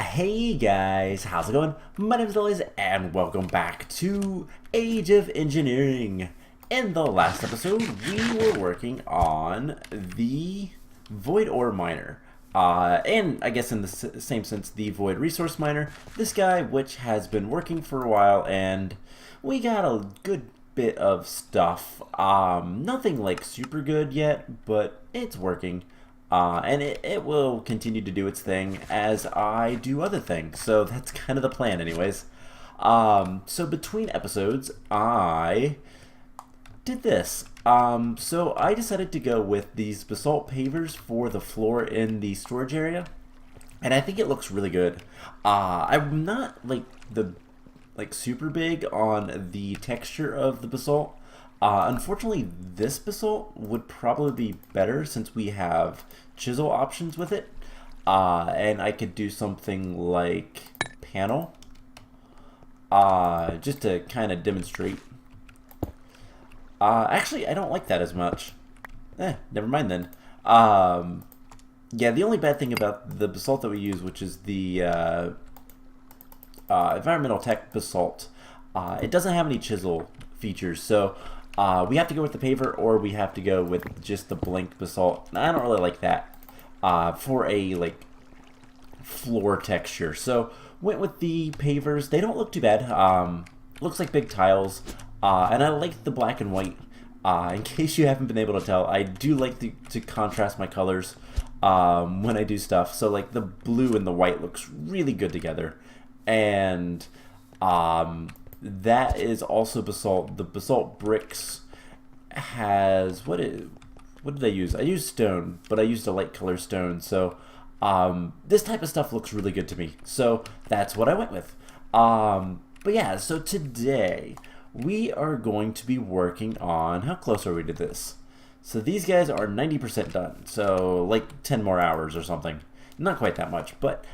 Hey guys, how's it going? My name is Elias and welcome back to Age of Engineering. In the last episode, we were working on the Void Ore Miner. And I guess in the same sense, the Void Resource Miner. This guy, which has been working for a while, and we got a good bit of stuff. Nothing like super good yet, but it's working. And it will continue to do its thing as I do other things. So that's kind of the plan anyways. So between episodes, I did this. So I decided to go with these basalt pavers for the floor in the storage area. And I think it looks really good. I'm not like super big on the texture of the basalt. Unfortunately, this basalt would probably be better since we have chisel options with it. And I could do something like panel, just to kind of demonstrate. Actually, I don't like that as much. Never mind then. Yeah, the only bad thing about the basalt that we use, which is the environmental tech basalt, it doesn't have any chisel features, so we have to go with the paver, or we have to go with just the blank basalt. I don't really like that for a floor texture, so went with the pavers. They don't look too bad. Looks like big tiles, and I like the black and white. In case you haven't been able to tell, I do like to contrast my colors when I do stuff. So like the blue and the white looks really good together, and that is also basalt. The basalt bricks has what did I use? I used stone, but I used a light color stone. So this type of stuff looks really good to me. So that's what I went with. But yeah, so today we are going to be working on, how close are we to this? So these guys are 90% done. So like 10 more hours or something. Not quite that much, but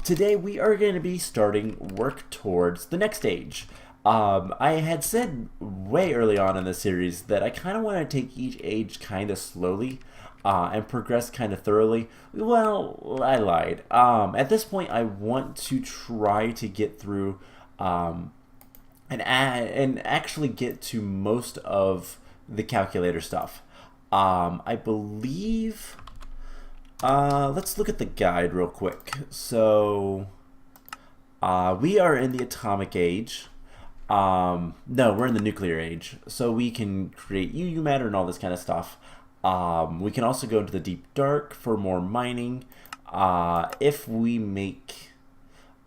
today we are going to be starting work towards the next stage. I had said way early on in the series that I kind of want to take each age kind of slowly and progress kind of thoroughly. Well, I lied. At this point, I want to try to get through and actually get to most of the calculator stuff. I believe... let's look at the guide real quick. So, we are in the atomic age. No, we're in the nuclear age. So we can create UU matter and all this kind of stuff. We can also go into the deep dark for more mining. If we make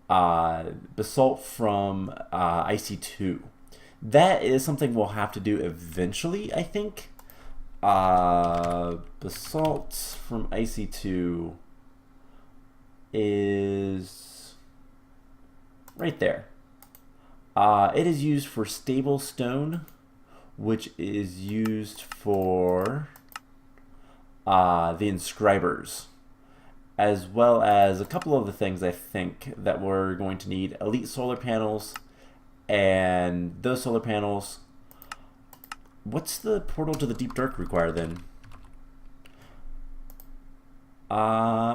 basalt from IC2, that is something we'll have to do eventually, I think. Basalt from IC2 is right there. It is used for stable stone, which is used for the inscribers, as well as a couple of the things I think that we're going to need: elite solar panels, and those solar panels. What's the portal to the deep dark require then?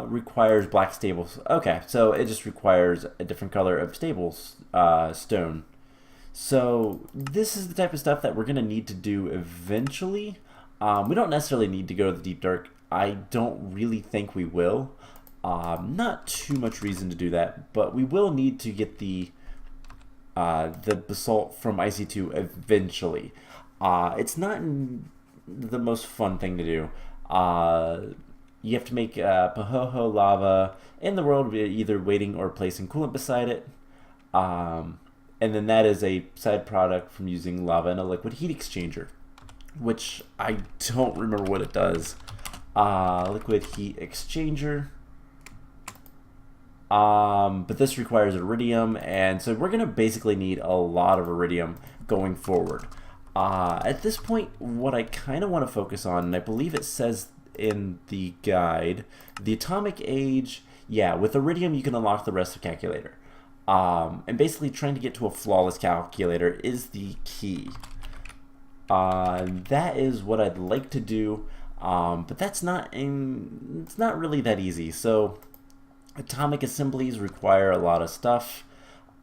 Requires black stables. Okay, so it just requires a different color of stables stone. So this is the type of stuff that we're gonna need to do eventually. We don't necessarily need to go to the deep dark. I don't really think we will. Not too much reason to do that, but we will need to get the basalt from IC2 eventually. It's not the most fun thing to do. You have to make Pahoho lava in the world, either waiting or placing coolant beside it. And then that is a side product from using lava in a liquid heat exchanger, which I don't remember what it does. Liquid heat exchanger. But this requires iridium, and so we're going to basically need a lot of iridium going forward. At this point, what I kind of want to focus on, and I believe it says in the guide, the atomic age, yeah, with iridium you can unlock the rest of calculator. And basically trying to get to a flawless calculator is the key. That is what I'd like to do, but it's not really that easy. So Atomic assemblies require a lot of stuff.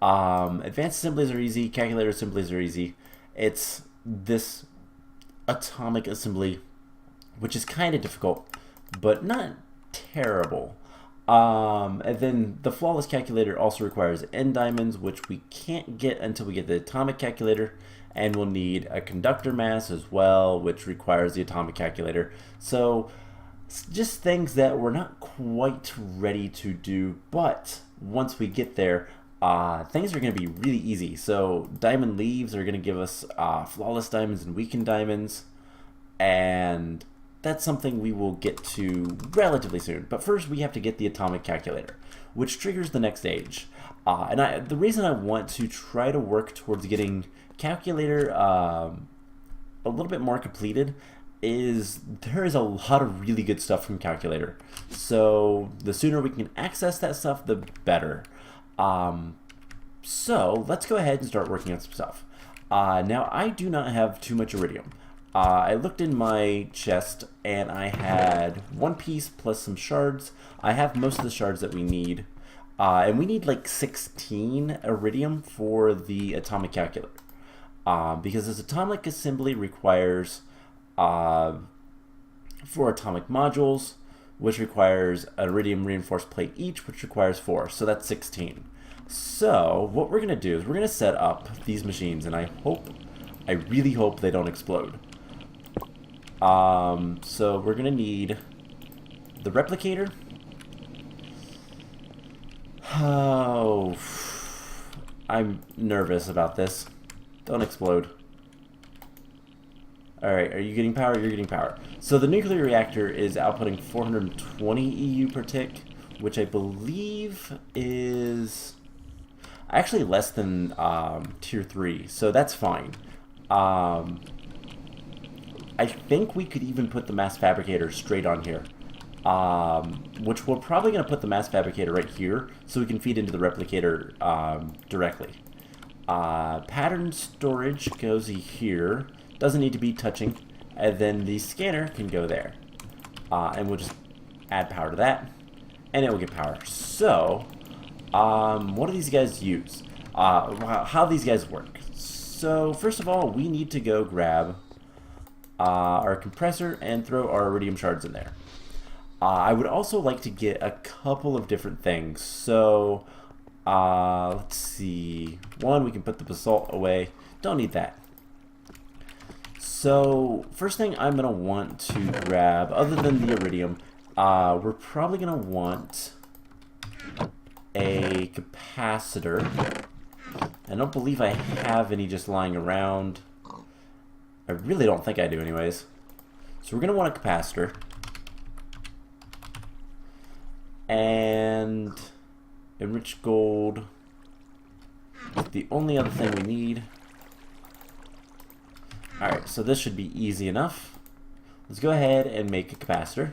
Advanced assemblies are easy. Calculator assemblies are easy. It's this atomic assembly, which is kind of difficult, but not terrible. And then the flawless calculator also requires N diamonds, which we can't get until we get the atomic calculator, and we'll need a conductor mass as well, which requires the atomic calculator. So just things that we're not quite ready to do, but once we get there, things are going to be really easy. So diamond leaves are going to give us flawless diamonds and weakened diamonds, and that's something we will get to relatively soon. But first we have to get the atomic calculator, which triggers the next stage. The reason I want to try to work towards getting calculator a little bit more completed is there is a lot of really good stuff from calculator. So the sooner we can access that stuff, the better. So let's go ahead and start working on some stuff. Now I do not have too much iridium. I looked in my chest and I had one piece plus some shards. I have most of the shards that we need. And we need like 16 iridium for the atomic calculator. Because this atomic assembly requires 4 atomic modules, which requires an iridium reinforced plate each, which requires 4. So that's 16. So what we're going to do is we're going to set up these machines, and I really hope they don't explode. So we're going to need the replicator. Oh, I'm nervous about this. Don't explode. Alright, are you getting power? You're getting power. So the nuclear reactor is outputting 420 EU per tick, which I believe is actually less than tier 3, so that's fine. I think we could even put the mass fabricator straight on here, which we're probably going to put the mass fabricator right here so we can feed into the replicator directly. Pattern storage goes here, doesn't need to be touching, and then the scanner can go there. And we'll just add power to that, and it will get power. So, what do these guys use? How these guys work. So, first of all, we need to go grab our compressor and throw our iridium shards in there. I would also like to get a couple of different things. So, let's see. One, we can put the basalt away. Don't need that. So, first thing I'm going to want to grab, other than the iridium, we're probably going to want a capacitor. I don't believe I have any just lying around. I really don't think I do anyways. So we're going to want a capacitor. And enriched gold is the only other thing we need. Alright, so this should be easy enough. Let's go ahead and make a capacitor.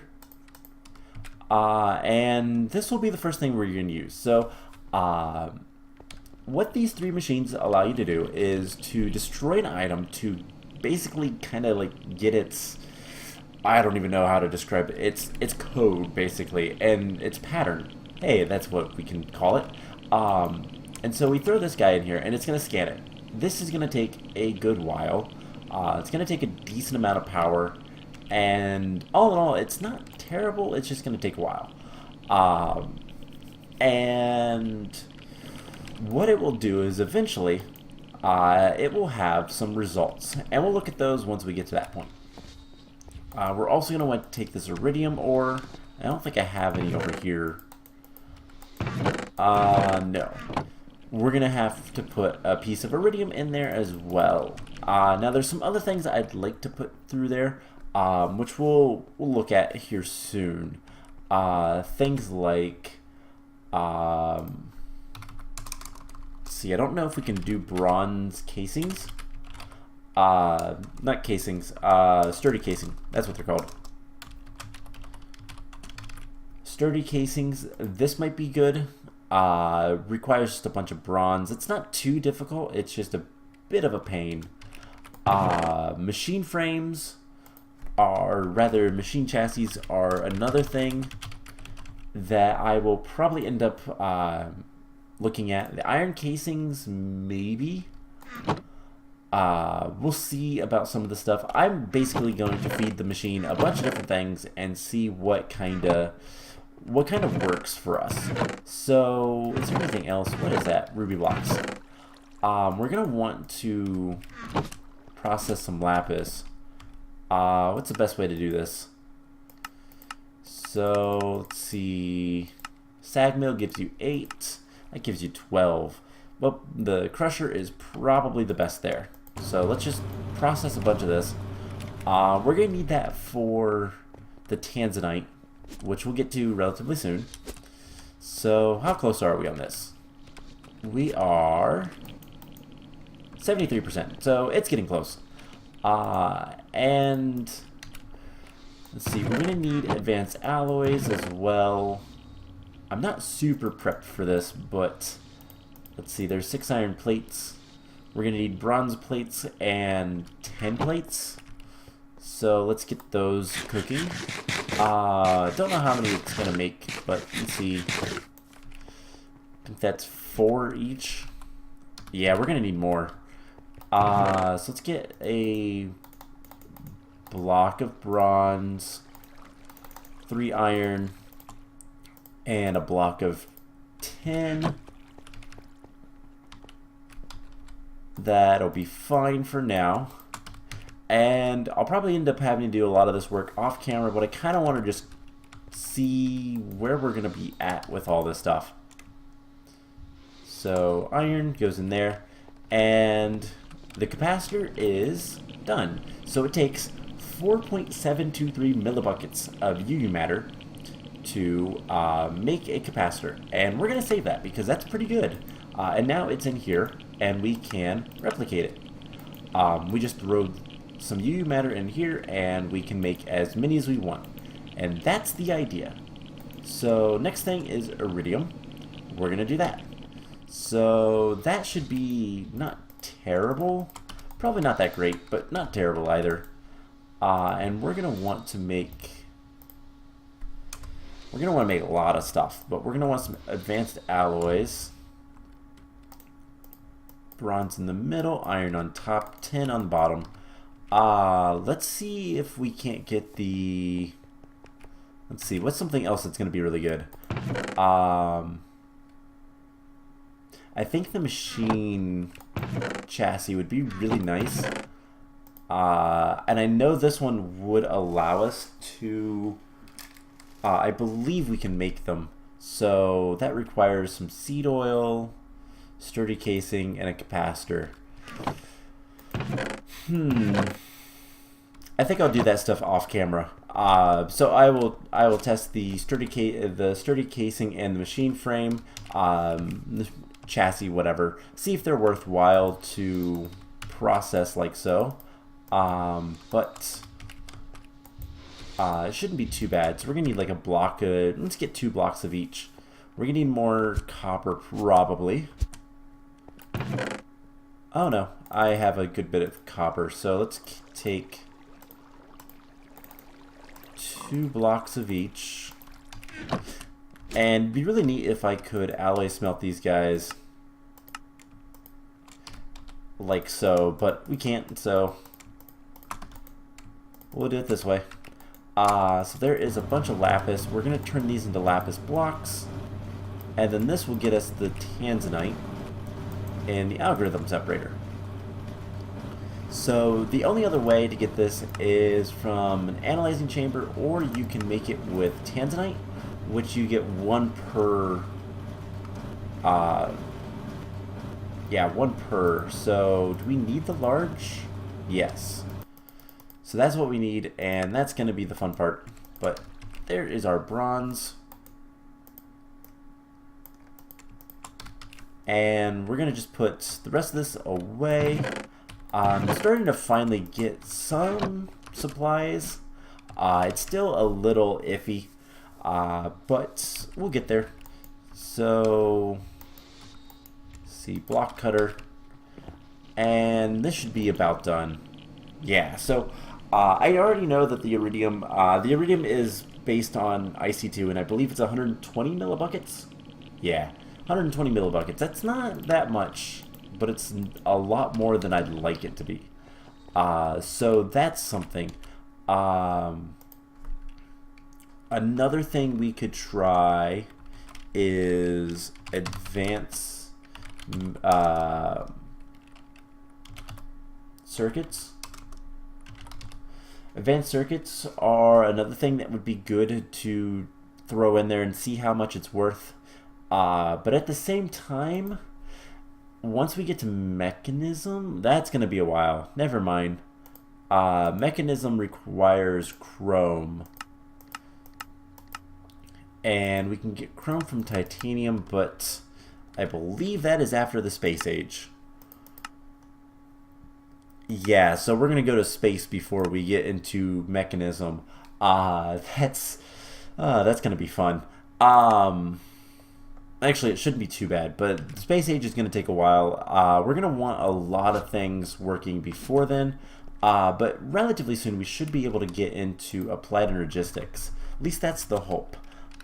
And this will be the first thing we're going to use. So, what these 3 machines allow you to do is to destroy an item to basically kind of like get its, I don't even know how to describe it, its code basically, and its pattern. Hey, that's what we can call it. And so we throw this guy in here and it's going to scan it. This is going to take a good while. It's going to take a decent amount of power, and all in all, it's not terrible, it's just going to take a while. And what it will do is eventually it will have some results, and we'll look at those once we get to that point. We're also going to want to take this iridium ore. I don't think I have any over here. No. We're going to have to put a piece of iridium in there as well. Now there's some other things I'd like to put through there, which we'll look at here soon. Things like, see, I don't know if we can do bronze casings. Not casings, sturdy casing. That's what they're called. Sturdy casings. This might be good. Requires just a bunch of bronze. It's not too difficult. It's just a bit of a pain. Machine frames, or rather machine chassis, are another thing. that I will probably end up looking at. The iron casings, maybe. We'll see about some of the stuff. I'm basically going to feed the machine a bunch of different things and see what kind of works for us. So, is there anything else? What is that? Ruby blocks. We're gonna want to process some lapis. What's the best way to do this? So, let's see. Sag mill gives you 8. That gives you 12. Well, the crusher is probably the best there. So let's just process a bunch of this. We're going to need that for the tanzanite, which we'll get to relatively soon. So how close are we on this? We are 73%, so it's getting close. And let's see, we're going to need advanced alloys as well. I'm not super prepped for this, but let's see, there's 6 iron plates. We're going to need bronze plates and 10 plates. So let's get those cooking. Don't know how many it's going to make, but let's see. I think that's 4 each. Yeah, we're going to need more. So let's get a block of bronze, 3 iron, and a block of 10. That'll be fine for now. And I'll probably end up having to do a lot of this work off camera, but I kind of want to just see where we're going to be at with all this stuff. So iron goes in there, and the capacitor is done. So it takes 4.723 millibuckets of UU matter to make a capacitor, and we're going to save that because that's pretty good. And now it's in here, and we can replicate it. We just throw some UU matter in here, and we can make as many as we want. And that's the idea. So next thing is Iridium. We're going to do that. So that should be not terrible. Probably not that great, but not terrible either. And we're going to want to make... We're going to want to make a lot of stuff, but we're going to want some advanced alloys. Bronze in the middle, iron on top, 10 on the bottom. Let's see if we can't get the... Let's see, what's something else that's going to be really good? I think the machine chassis would be really nice. And I know this one would allow us to... I believe we can make them. So that requires some seed oil, sturdy casing, and a capacitor. I think I'll do that stuff off camera. So I will test the sturdy casing and the machine frame, the chassis, whatever. See if they're worthwhile to process like so. But it shouldn't be too bad. So we're gonna need like a block of. Let's get 2 blocks of each. We're gonna need more copper probably. Oh no, I have a good bit of copper, so let's take 2 blocks of each. And it'd be really neat if I could alloy smelt these guys like so, but we can't, so we'll do it this way. So there is a bunch of lapis. We're going to turn these into lapis blocks, and then this will get us the tanzanite and the algorithm separator. So the only other way to get this is from an analyzing chamber, or you can make it with tanzanite, which you get 1 per. Yeah, 1 per. So do we need the large? Yes. So that's what we need, and that's going to be the fun part. But there is our bronze. And we're going to just put the rest of this away. I'm starting to finally get some supplies. It's still a little iffy, but we'll get there. So, let's see, block cutter. And this should be about done. Yeah, so I already know that the Iridium is based on IC2, and I believe it's 120 millibuckets. Yeah, 120 millibuckets. That's not that much, but it's a lot more than I'd like it to be. So that's something. Another thing we could try is advance circuits. Advanced circuits are another thing that would be good to throw in there and see how much it's worth. But at the same time, once we get to mechanism, that's going to be a while. Never mind. Mechanism requires chrome. And we can get chrome from titanium, but I believe that is after the space age. Yeah, so we're going to go to space before we get into mechanism. That's going to be fun. Actually, it shouldn't be too bad, but the space age is going to take a while. We're going to want a lot of things working before then, but relatively soon we should be able to get into applied energistics. At least that's the hope.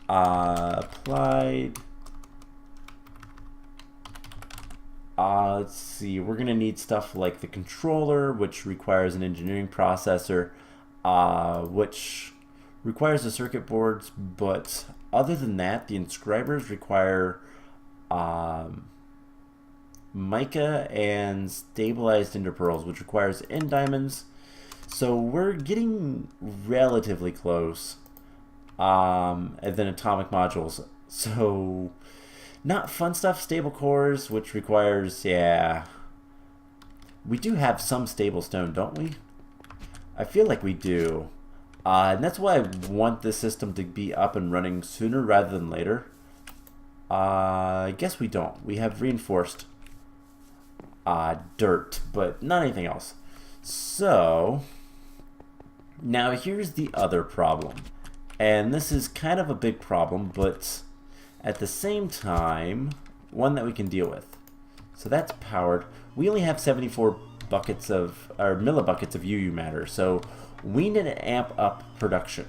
Applied. Let's see, we're going to need stuff like the controller, which requires an engineering processor, which requires the circuit boards, but other than that, the inscribers require mica and stabilized interpearls, which requires end diamonds. So we're getting relatively close. And then atomic modules. So not fun stuff. Stable cores, which requires, yeah. We do have some stable stone, don't we? I feel like we do. And that's why I want this system to be up and running sooner rather than later. I guess we don't. We have reinforced dirt, but not anything else. So now here's the other problem. And this is kind of a big problem, but at the same time, one that we can deal with. So that's powered. We only have 74 buckets of, or millibuckets of UU matter, so we need to amp up production.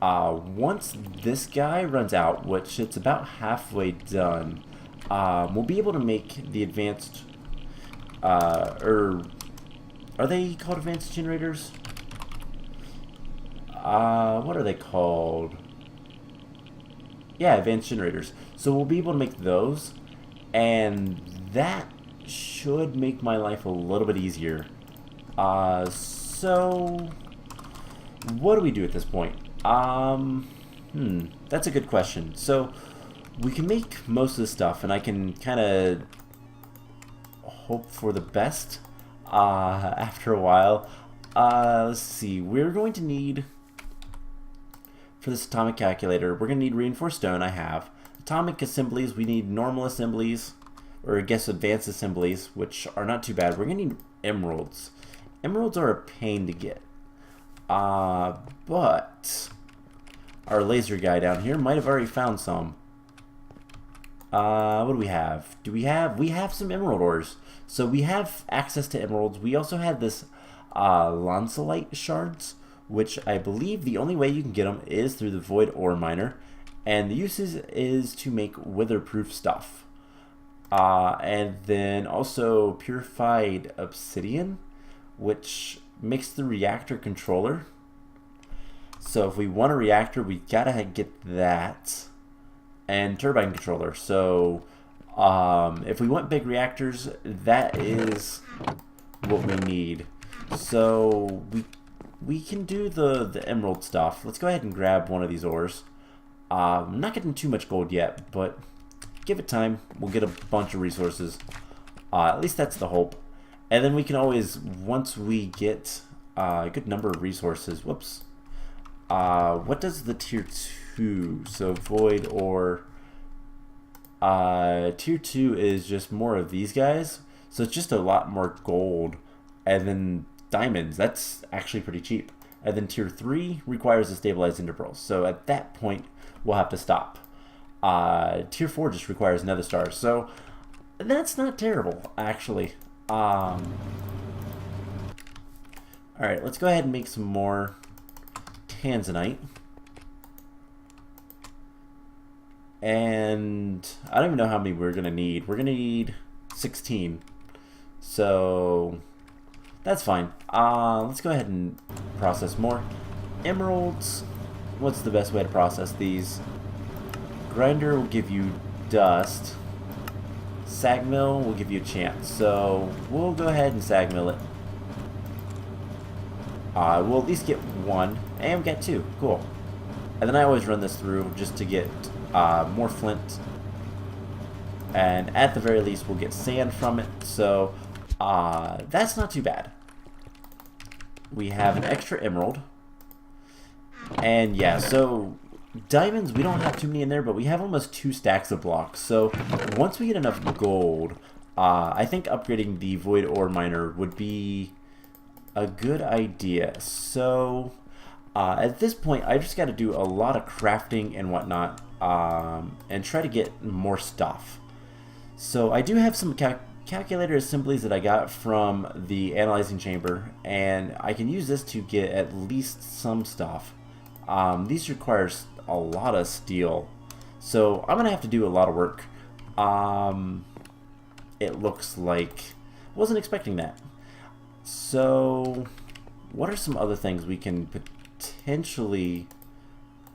Once this guy runs out, which it's about halfway done, we'll be able to make the advanced, or are they called advanced generators? What are they called? Yeah, advanced generators. So we'll be able to make those, and that should make my life a little bit easier. So what do we do at this point? That's a good question. So we can make most of the stuff, and I can kind of hope for the best after a while. Let's see. We're going to need, for this atomic calculator, we're going to need reinforced stone. I have atomic assemblies. We need normal assemblies, or I guess advanced assemblies, which are not too bad. We're going to need emeralds. Emeralds are a pain to get. But our laser guy down here might have already found some. What do we have? We have some emerald ores. So we have access to emeralds. We also have this lancelite shards, which I believe the only way you can get them is through the void ore miner, and the uses is to make witherproof stuff. And then also purified obsidian, which makes the reactor controller. So if we want a reactor, we gotta get that, and turbine controller. So if we want big reactors, that is what we need. So we can do the emerald stuff. Let's go ahead and grab one of these ores. I'm not getting too much gold yet, but give it time. We'll get a bunch of resources. At least that's the hope. And then we can always, once we get a good number of resources, whoops. What does the tier 2? So void or tier 2 is just more of these guys. So it's just a lot more gold. And then diamonds, that's actually pretty cheap. And then tier 3 requires a stabilized interpearl. So at that point, we'll have to stop. Tier 4 just requires nether stars. So that's not terrible, actually. Alright, let's go ahead and make some more tanzanite. And I don't even know how many we're going to need. We're going to need 16. So that's fine. Let's go ahead and process more. Emeralds. What's the best way to process these? Grinder will give you dust. Sag mill will give you a chance. So we'll go ahead and sag mill it. We'll at least get one. And we got two. Cool. And then I always run this through just to get more flint. And at the very least we'll get sand from it. So that's not too bad. We have an extra emerald. And yeah, so diamonds, we don't have too many in there, but we have almost 2 stacks of blocks. So once we get enough gold, I think upgrading the void ore miner would be a good idea. So at this point, I just got to do a lot of crafting and whatnot, and try to get more stuff. So I do have some calculator assemblies that I got from the analyzing chamber, and I can use this to get at least some stuff. These requires a lot of steel, so I'm gonna have to do a lot of work. It looks like wasn't expecting that. So what are some other things we can potentially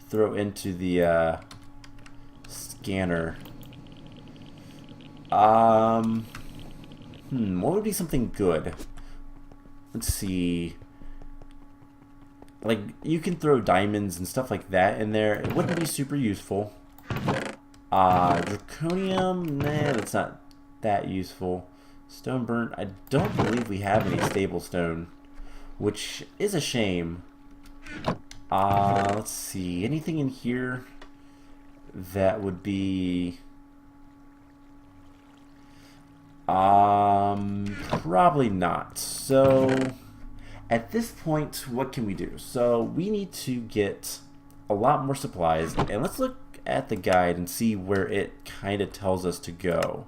throw into the scanner? What would be something good? Let's see. Like, you can throw diamonds and stuff like that in there. It wouldn't be super useful. Draconium, nah, that's not that useful. Stone burnt, I don't believe we have any stable stone, which is a shame. Let's see, anything in here that would be... probably not. So at this point, what can we do? So we need to get a lot more supplies, and let's look at the guide and see where it kind of tells us to go.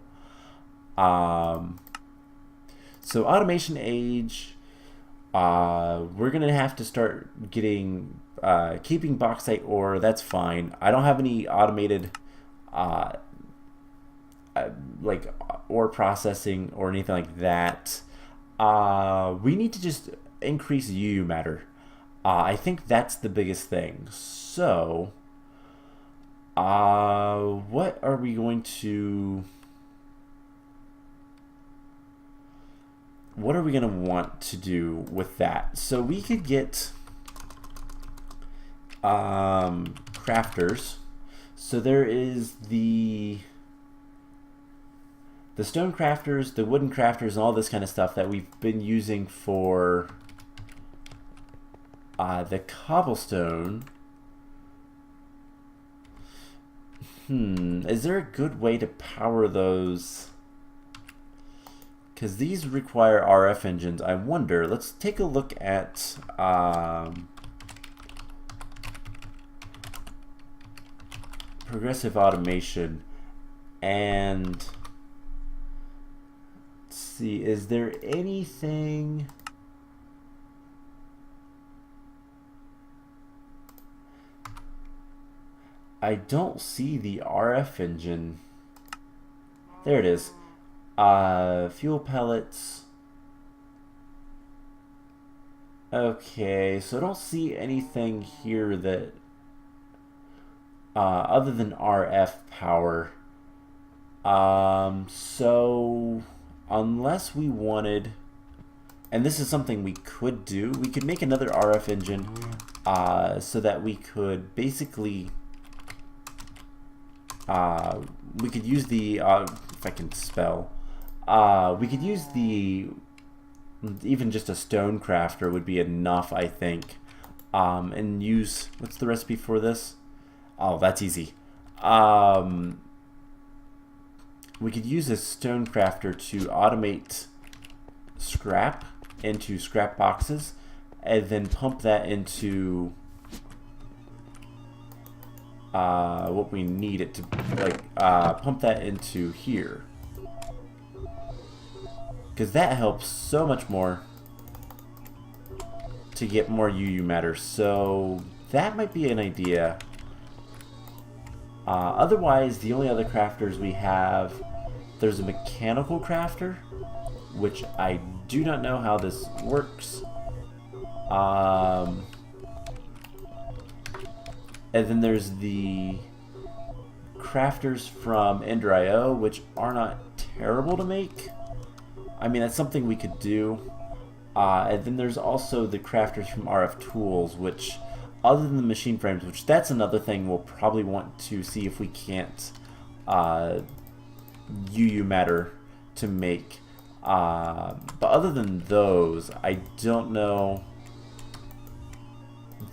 So automation age, we're gonna have to start getting keeping bauxite ore. That's fine. I don't have any automated like ore processing or anything like that. We need to just increase UU matter. I think that's the biggest thing. So what are we going to want to do with that? So we could get crafters. So there is the stone crafters, the wooden crafters, and all this kind of stuff that we've been using for the cobblestone. Is there a good way to power those? Because these require RF engines. I wonder. Let's take a look at progressive automation and see, is there anything? I don't see the RF engine. There it is. Fuel pellets. Okay, so I don't see anything here that other than RF power. So unless we wanted, and this is something we could do, we could make another RF engine so that we could basically we could use the if I can spell, we could use the, even just a stone crafter would be enough, I think, and use, what's the recipe for this? Oh, that's easy. We could use a stone crafter to automate scrap into scrap boxes and then pump that into what we need it to, like, pump that into here, because that helps so much more to get more UU matter. So that might be an idea. Otherwise, the only other crafters we have, there's a mechanical crafter, which I do not know how this works. And then there's the crafters from Ender.io, which are not terrible to make. I mean, that's something we could do. And then there's also the crafters from RF Tools, which, other than the machine frames, which that's another thing we'll probably want to see if we can't UU matter to make. But other than those, I don't know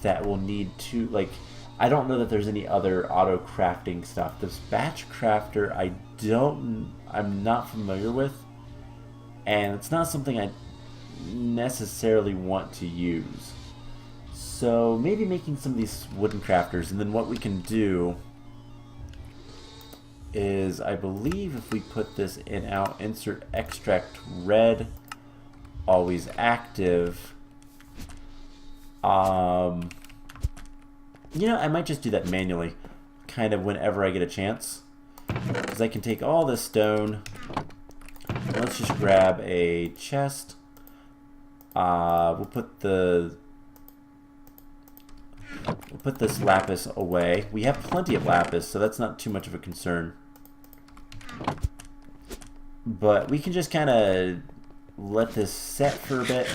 that we'll need to, like, I don't know that there's any other auto crafting stuff. This batch crafter, I'm not familiar with, and it's not something I necessarily want to use. So maybe making some of these wooden crafters, and then what we can do is, I believe if we put this in out, insert extract red, always active. You know, I might just do that manually, kind of whenever I get a chance, because I can take all this stone. Let's just grab a chest. We'll put this lapis away. We have plenty of lapis, so that's not too much of a concern. But we can just kind of let this set for a bit,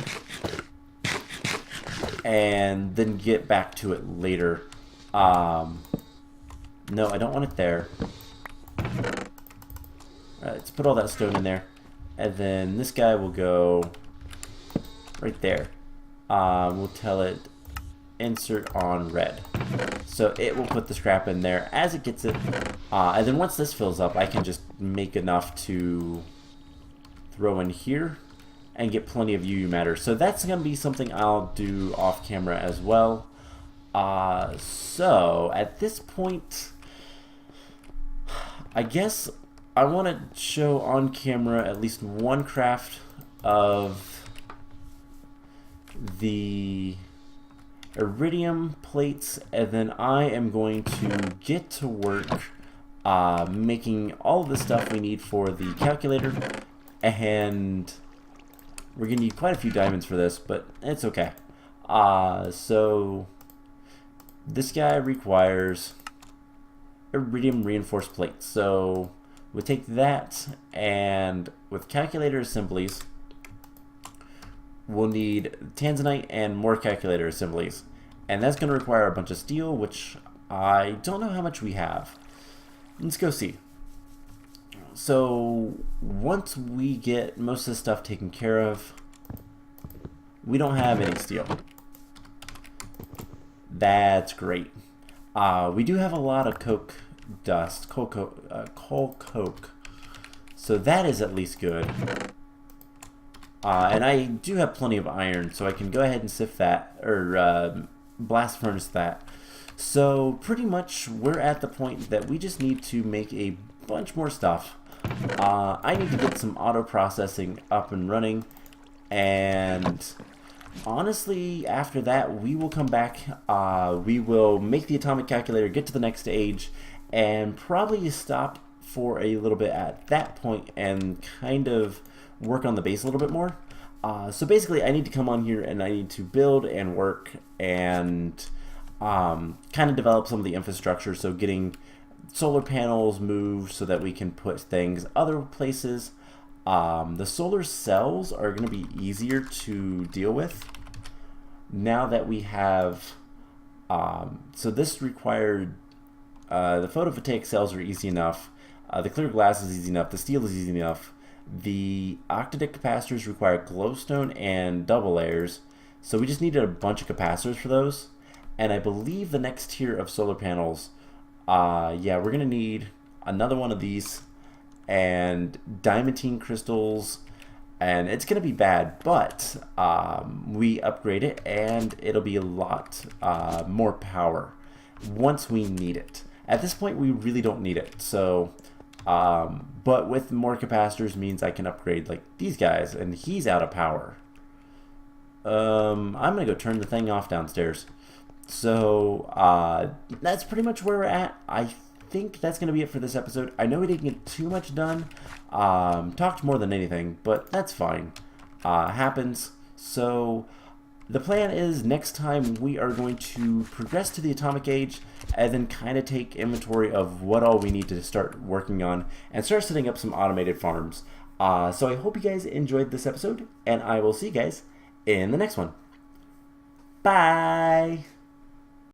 and then get back to it later. No, I don't want it there. Let's put all that stone in there, and then this guy will go right there. We'll tell it insert on red, so it will put the scrap in there as it gets it, and then once this fills up, I can just make enough to throw in here and get plenty of UU matter. So that's going to be something I'll do off camera as well. So at this point, I guess I want to show on camera at least one craft of the Iridium plates, and then I am going to get to work making all of the stuff we need for the calculator, and we're going to need quite a few diamonds for this, but it's okay. So this guy requires Iridium reinforced plates. So we'll take that, and with calculator assemblies, we'll need tanzanite and more calculator assemblies. And that's going to require a bunch of steel, which I don't know how much we have. Let's go see. So once we get most of this stuff taken care of, we don't have any steel. That's great. We do have a lot of coke dust, coal coke. So that is at least good. And I do have plenty of iron, so I can go ahead and sift that, or blast furnace that. So pretty much we're at the point that we just need to make a bunch more stuff. I need to get some auto processing up and running, and honestly after that we will come back, we will make the atomic calculator, get to the next stage, and probably stop for a little bit at that point and kind of work on the base a little bit more. So basically I need to come on here and I need to build and work and kind of develop some of the infrastructure, so getting solar panels moved so that we can put things other places. The solar cells are going to be easier to deal with now that we have, so this required, the photovoltaic cells are easy enough, the clear glass is easy enough, the steel is easy enough. The octadic capacitors require glowstone and double layers, so we just needed a bunch of capacitors for those. And I believe the next tier of solar panels, yeah, we're gonna need another one of these and diamantine crystals, and it's gonna be bad, but we upgrade it and it'll be a lot more power once we need it. At this point we really don't need it, so but with more capacitors means I can upgrade like these guys, and he's out of power. I'm gonna go turn the thing off downstairs. So that's pretty much where we're at. I think that's going to be it for this episode. I know we didn't get too much done. Talked more than anything, but that's fine. Happens. So the plan is next time we are going to progress to the atomic age and then kind of take inventory of what all we need to start working on and start setting up some automated farms. So I hope you guys enjoyed this episode, and I will see you guys in the next one. Bye!